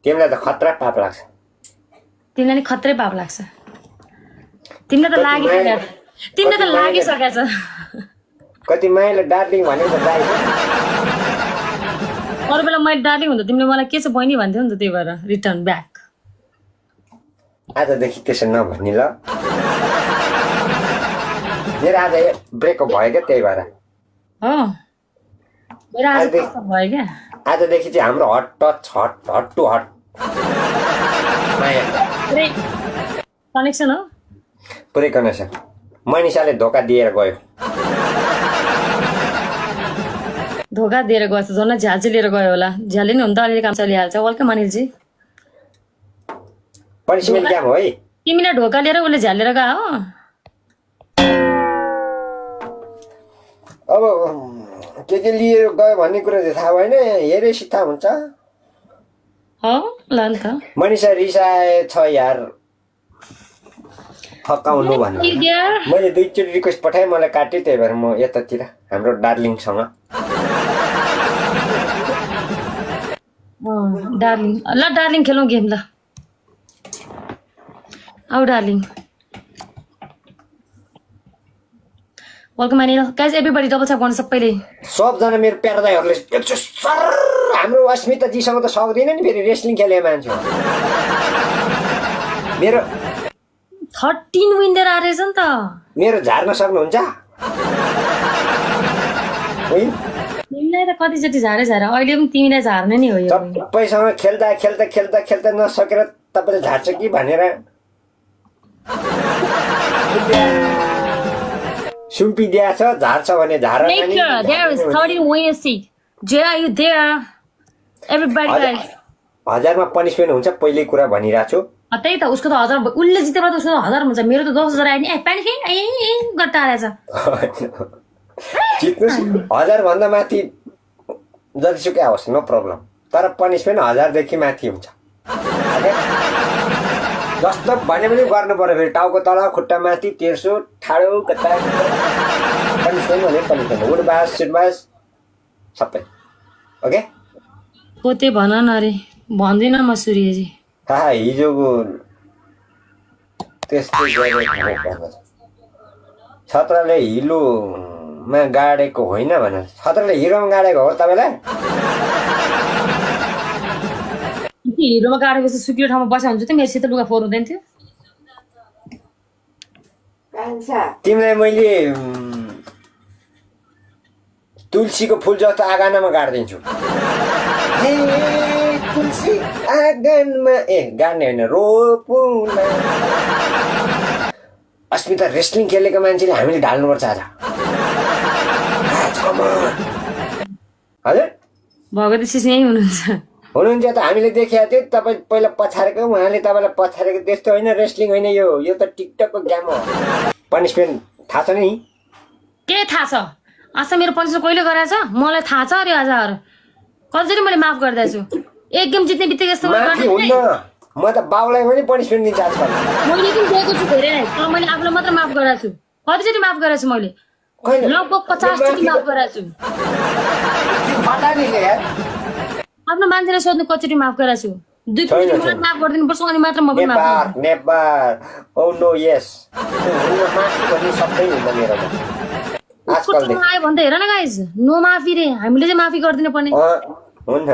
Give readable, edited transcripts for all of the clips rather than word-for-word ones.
तिमीलाई त खतरा पाप लाग्छ तिमीलाई नि खत्रै पाप लाग्छ तिमीलाई त लागिसकेको छ कति मायाले डार्लिङ भनेको दाइ अरू बेला मैले डार्लिङ हुँदा तिमीले मलाई के छ बहिनी भन्थ्यौ नि त त्यही भएर रिटर्न ब्याक आजदेखि त्यसो नभन्नी ल मेरो आज ब्रेकअप भयो क्या त्यही भएर हो मेरो आज भयो क्या आजदेखि चाहिँ हाम्रो heart touch heart to heart माया कनेक्सन हो पुरै कनेक्सन मनिषाले धोका दिएर गयो धोका दिएर गएछ झन् झ्याल लिएर गयो होला झ्यालले नि हुन त अलिअलि काम चलिहाल्छ वेलकम अनिलजी पनिसमेन्ट क्या हो है तिमीले ढोका लिएर उसले झ्याल लिएर गयो अब के लिएर गयो भन्ने कुरा चाहिँ थाहा भएन हेरेपछि थाहा हुन्छ हो ल नि त मनिषा रिसाए छ यार फकाउनु भन्नु मैले 2 चोटि रिक्वेस्ट पठाएँ मलाई काट्यो त्यही भएर म यतातिर हाम्रो डार्लिङसँग डार्लिङ ल डार्लिङ खेलौँ गेम ल आऊ darling welcome Anil guys everybody double छाप गर्नु सबैले सबजना मेरो प्यारो दाइहरूले सर हाम्रो अस्मिता जीसँग त सक्दैन नि फेरि रेस्लिङ खेले मान्छे मेरो 13 विन दिएर आएछ नि त मेरो झार्न सक्नुहुन्छ तिमीलाई त कतिचोटि झारे अहिले पनि तिमीलाई झार्ने नि हो यो सबैसँग खेल्दा नसकेर तपाईँले झार्छ कि भनेर सुम्पिदिया छ झार्छ भने झार हजारमा पनिसमेन्ट हुन्छ पहिल्यै कुरा भनिरहेको छु त्यही त उसको त 1000 उसले जितेर त उसको 1000 हुन्छ मेरो त 10000 आयो नि गर्दा आएछ जित्नुस् 1000 भन्दा माथि जतिसुकै आओस् नो प्रब्लम तर पनिसमेन्ट 1000 देखि माथि हुन्छ जस्तो भने पनि गर्नु पर्यो फेरि टाउको तल खुट्टा माथि तेर्सो ठाडो कता पनिसमेन्ट भने पनिसमेन्ट उडबास सिटबास सबै ओके पोते भन न रे भन्दिन म सूर्यजी हिजोको त्यस्तै गरेको छत्रले हिलोमा गाडेको होइन भने छत्रले हिरोमा गाडेको हो तपाईँलाई हिरोमा गाडेको चाहिँ सुकिलो ठाउँमा बस्यो हुन्छ त मेसित लुगा फोहोर हुँदैन थियो तिमीलाई मैले तुलसीको फुल जस्तो आँगनमा गाड्दिन्छु तुलसी आँगनमा गाड्ने होइन रोपुना अस्मिता रेस्लिङ खेलेको मान्छेले हामीले ढाल्नुपर्छ आज हजुर भगवती सिस यहीँ हुनुहुन्छ त हामीले देखेको थियो तपाईँ पहिला पछारेको उहाँले तपाईँलाई पछारेको त्यस्तो होइन रेस्लिङ होइन यो त टिकटकको गेम हो पनिसमेन्ट थाहा छ नि के थाहा छ आज मेरो पनिसमेन्ट कहिले गराएछ मलाई थाहा छ अरे हजुर कतिचोटि मैले माफ गरिदिएछु एक गेम जित्ने बित्तिकै यस्तो म त बाउलाई पनि पनिसमेन्ट दिन्छ आजकल मैले पनि दिएको छु धेरै तर मैले आफूलाई मात्र माफ गरेको छु कतिचोटि माफ गरेको छु मैले लगभग 50 चोटि माफ गरेको छु आफ्नो मान्छेले सोध्नु कतिचोटि माफ गरेको छु 2 चोटि माफ गरिदिनु पर्छ अनि मात्र म पनि माफ गर्छु नेभर ओ नो यस माफी भन्ने शब्दै हुँदैन मेरोमा आजकल आयो भने त हेर न गाइस नो माफी रे हामीले चाहिँ माफी गरिदिनु पर्ने हुन्छ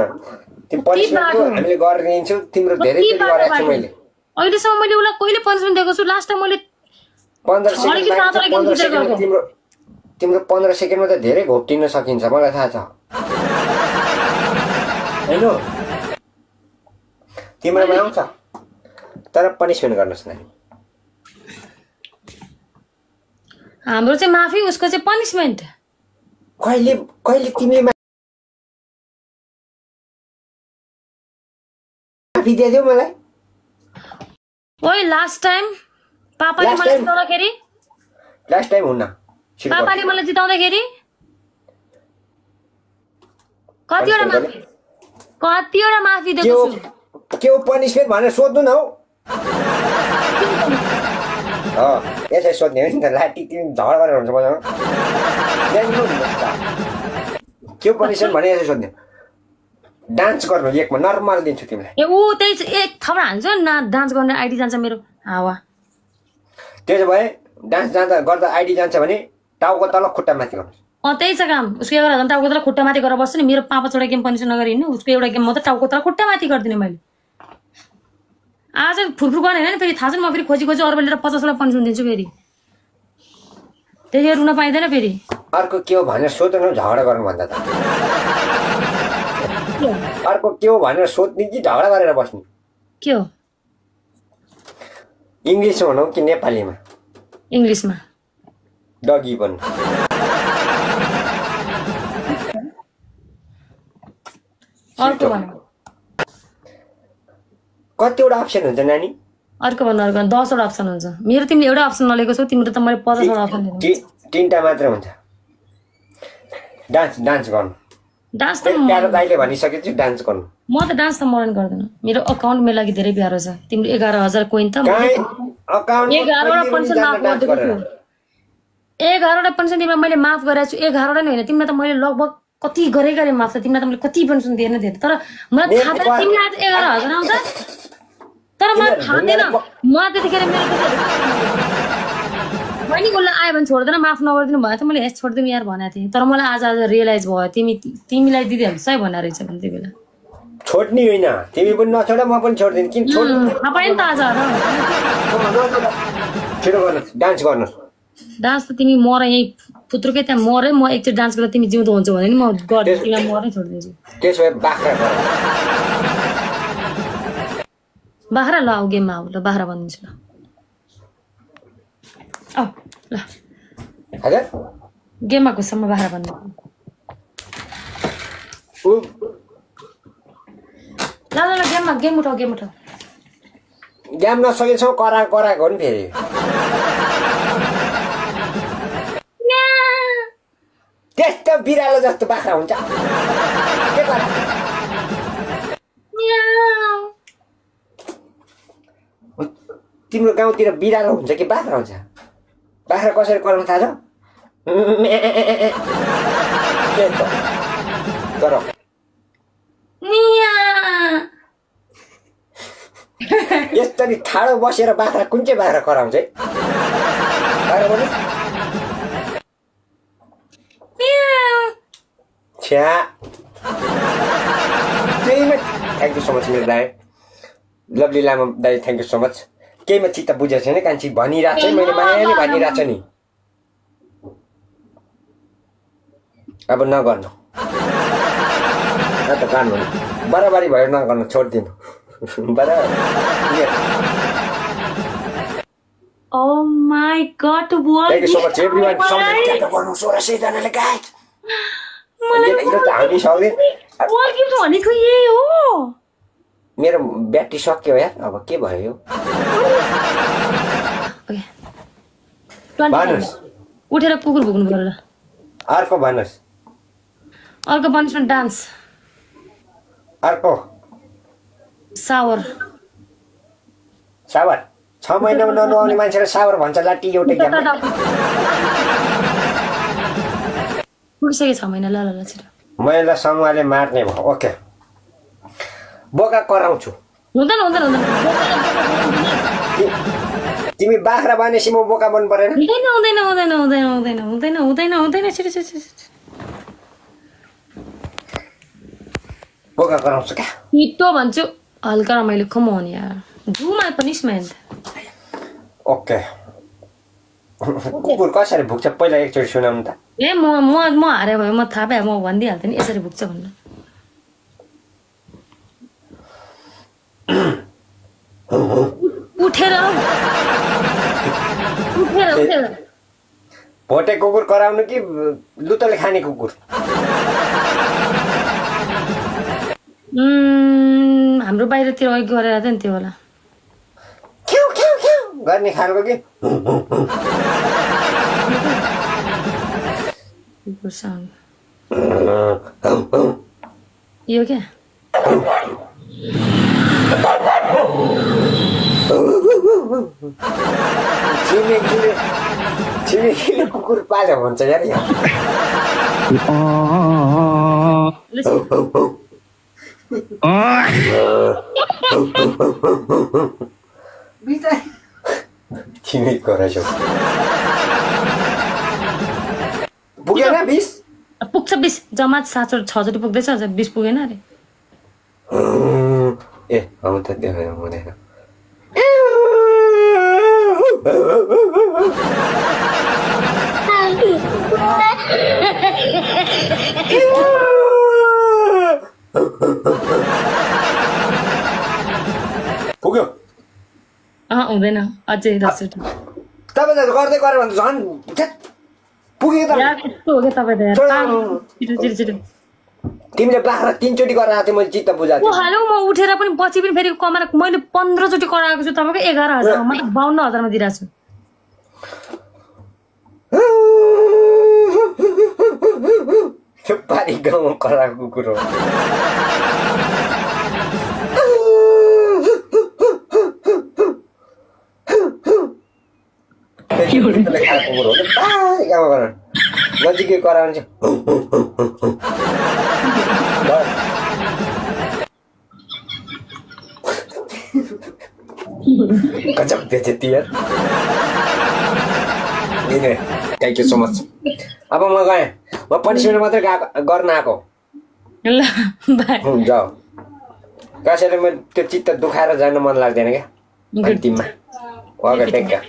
तिमी पनिसमेन्ट हामीले गरिदिन्छु तिम्रो धेरै चोटि गरेको छु मैले अहिलेसम्म मैले उलाई कहिले पनिसमेन्ट दिएको छु लास्ट टाइम मैले 15 सेकेन्ड तिम्रो 15 सेकेन्डमा त धेरै घोप्टिन सकिन्छ मलाई थाहा छ हैन तिम्रोमा आउँछ तर पनिसमेन्ट गर्नुस् न हाम्रो चाहिँ माफी उसको चाहिँ पनिसमेन्ट कहिले तिमीले माफी दियौ मलाई ओइ लास्ट टाइम पापाले मलाई जिताउँदाखेरि लास्ट टाइम हुन्न पापाले मलाई जिताउँदाखेरि कतिवटा माफी दिएको छु के हो पनिसमेन्ट भनेर सोध्नु न हौ यसै सोध्ने हो नि त लाटी तिमी झगडा गरेर हुन्छ मसँग के हो पनिसमेन्ट भने यसै सोध्ने डान्स गर्नु एकमा नर्मल दिन्छु तिमीलाई ए ऊ त्यही एक थप्रा हाल्छु न डान्स गर्ने आइडी जान्छ मेरो हावा त्यसो भए डान्स जाँदा गर्दा आइडी जान्छ भने टाउको तल खुट्टा माथि गर्नु त्यही छ काम उसको एउटा झन् टाउको तल खुट्टा माथि गरेर बस्छु नि मेरो 5-5 वटा गेम पनि नगरी हिँड्नु उसको एउटा गेम मात्रै टाउको तल खुट्टा माथि गरिदिने मैले आज फुरफुर गर्ने होइन फेरि थाहा छ नि म फेरि खोजी अरू बेलेर 50 वटा पनि दिन्छु फेरि त्यही रुन पाइँदैन फेरि अर्को के हो भनेर सोध्नु झगडा गर्नु भन्दा त अर्को के हो भनेर सोध्ने कि झगडा गरेर बस्ने के हो इङ्ग्लिसमा भनौँ कि नेपालीमा इङ्ग्लिसमा डगी भन्नु अर्को भन्नु कतिवटा अप्सन हुन्छ नानी अर्को 10 वटा अप्सन हुन्छ मेरो तिमीले एउटा अप्सन नलिएको छौ तिम्रो त मैले 50 वटा अप्सन दिएको 3टा मात्र हुन्छ डान्स गर्नु डान्स त प्यारो दाइले भनिसकेछु डान्स गर्नु म त डान्स त मरण गर्दैन मेरो अकाउन्ट मेरो लागि धेरै प्यारो छ तिम्रो 11,000 कोइन त 11 वटा पेन्सन माफ गरिदिएको छु 11 वटा पेन्सन तिमीलाई मैले माफ गरेको छु 11 वटा नि होइन तिमीलाई त मैले लगभग कति गरे माफ त तिमीलाई त मैले कति पेन्सन दिएन तर मलाई थाहा छैन तिमीलाई आज 11,000 आउँछ तर मलाई थाहा थिएन म त्यतिखेर मेरो बहिनी उसलाई आयो भने छोड्दैन माफ नगरिदिनु भयो त मैले यस छोडिदिनु यार भनेको थिएँ तर मलाई आज रियलाइज भयो तिमीलाई दिदीहरू सही भनेर रहेछ भने त्यही बेला छोड्ने होइन तिमी पनि नछोड म पनि छोड्दिन किन छोड्नु थाहा पाएँ नि त आज छिटो गर्नुहोस् डान्स गर्नुहोस् डान्स त तिमी मर यहीँ पुत्रुकै त्यहाँ मरै म एकचोटि डान्स गर्दा तिमी जिउँदो हुन्छ भने नि म गर्छु तिमीलाई मरै छोडिदिन्छु त्यसो भए बाख्रा ल आऊ गेममा आऊ ल बाख्रा बनिदिन्छु ल औ ल हजुर गेममा घुसम्म बाख्रा बनिदिन्छु ल गेम उठाऊ गेम नसकेछौँ कराएको हो नि फेरि त्यस्तो बिरालो जस्तो बाख्रा हुन्छ के गर तिम्रो गाउँतिर बिरालो हुन्छ कि बाख्रा हुन्छ बाख्रा कसरी कराउनु थाहा छ गर यस्तरी ठाडो बसेर बाख्रा कुन चाहिँ बाख्रा कराउँछ है छ्या त्यहीमा थ्याङ्क यू सो मच मेरो दाइ लभली लामा दाइ थ्याङ्क यू सो मच केहीमा चित्त बुझेको छैन कान्छी भनिरहेको छ मैले मायाले भनिरहेको छ नि अब नगर्नु त गर्नु बराबरी भयो नगर्नु छोडिदिनु Oh my god, what? Thank you so much everyone. गर्नु 1600 जनाले गाइस मलाई हामी सक्दैन what gift भनेको यही हो मेरो ब्याट्री सक्यो यार अब के भयो यो ओके भन्नुस् उठेर कुकुर भुक्नु पर्यो ल अर्को भन्नुस् अर्को पनिसमेन्ट डान्स अर्को सावर 6 महिनामा ननुहाउने मान्छेले सावर भन्छ लाटी एउटै गेम पुगिसक्यो 6 महिना ल छिटो महिला समूहले मार्ने भयो ओके बोका कराउँछु हुँदैन तिमी बाख्रा बनेसी म बोका बन्नु परेन हुँदैन छिटो बोका कराउँछु क्या छिटो भन्छु हल्का रमाइलो कमाउन यार डु माई पनिसमेन्ट ओके कुकुर कसरी भुक्छ पहिला एकचोटि सुनाउनु त ए म हारे भयो म थाहा पाएँ म भनिदिइहाल्थेँ नि यसरी भुक्छ भन्नु उठेर भोटे कुकुर कराउनु कि लुतले खाने कुकुर हाम्रो बाहिरतिर अघि गरेर थियो नि त्यो होला गर्ने खालको कि यो क्या छिमेकीले कुकुर पाल्यो भन्छ यार तिमी कराइछौ पुगेन 20 पुग्छ 20 जम्मा 7 6 पुग्दैछ अझ 20 पुगेन अरे ए आउँ त त्यो हुँदैन पुग्यो हुँदैन अझै 10 तपाईँ त गर्दै गऱ्यो भने झन् पुग्यो त यस्तो हो क्या तपाईँ त छिटो तिमीले बाख्रा 3 चोटि कराएको थियो मैले चित्त बुझाएको ओ हालो म उठेर पनि पछि पनि फेरि कमाएर मैले 15 चोटि कराएको छु तपाईको 11,000 म त 52,000 मा दिइराछु त्यो पारी गाउँमा कराएको कुरो नजिकै कराउने चाहिँ गजब बेइज्जती यार थ्याङ्क यू सो मच अब म गएँ म पनिसमेन्ट मात्रै गर्न आएको ल बाइ जाऊ कसैले म त्यो चित्त दुखाएर जान मन लाग्दैन क्या अन्तिममा टेक्का